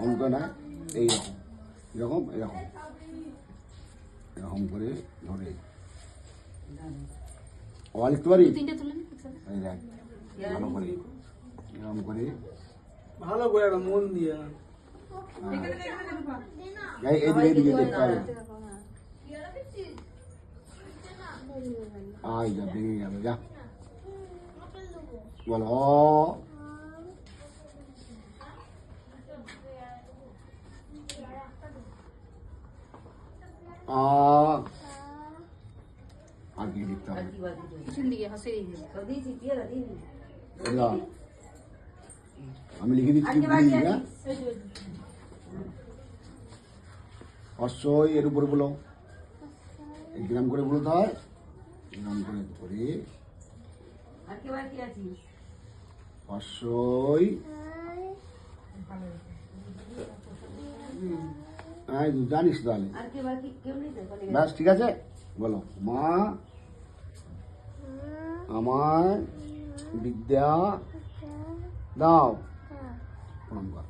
অঙ্কটা না এইরকম এরকম এরকম এরকম করে ধরে আবার লিখতে পারি এই দেখ ভালো করে এরকম করে ভালো করে মন দিয়ে এইদিকে দেখতে হবে আই যা ভেঙে যাবে যা বলো আর কি লিখতে হবে আমি লিখে দিচ্ছি অশ্বই এর উপরে বলো গ্রাম করে বলতে হয় গ্রাম করে ধরে অশ্বই জানিস তাহলে ব্যাস ঠিক আছে বলো মা আমার বিদ্যা দাও প্রণাম কর